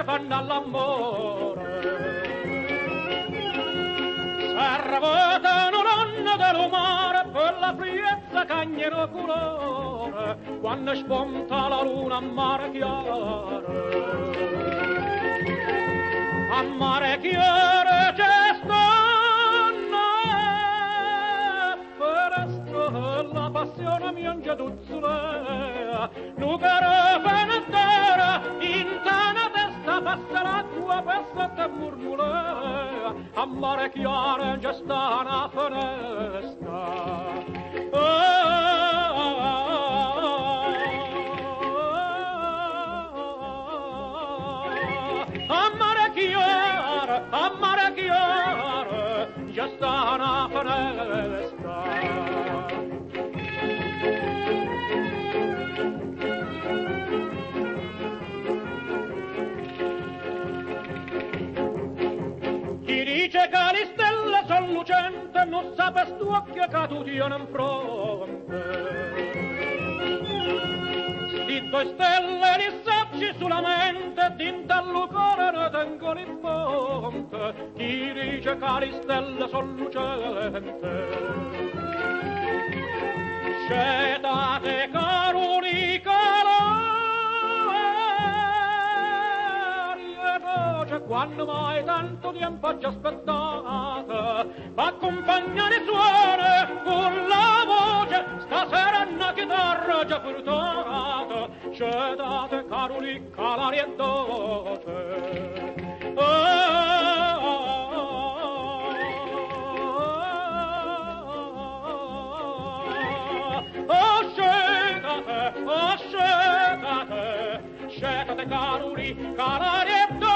fanno all'amore. Servotano l'anno dell'umore per la friezza cagnero colore, quando spunta la luna a mare chiaro. A mare chiaro c'è stanno, per la passione mi angia duzzolea, nu caro fanatara, in tana testa passa l'acqua, passa te murmulea, a mare chiaro già sta una finestra. A mare chiaro, già sta una finestra. Chi dice che le stelle son lucente non sa per st'occhio che tu tieni in fronte. Sti due stelle li sacci sulla mente, d'interlocare ne tengono in ponte. Chi dice che le stelle son lucente? Scetate caruni calari, quando mai tanto tempo già aspettate, ma accompagnare suone con la voce, stasera una chitarra già portata, cedate caruli calari e dote. Scetate caruli calari e dote.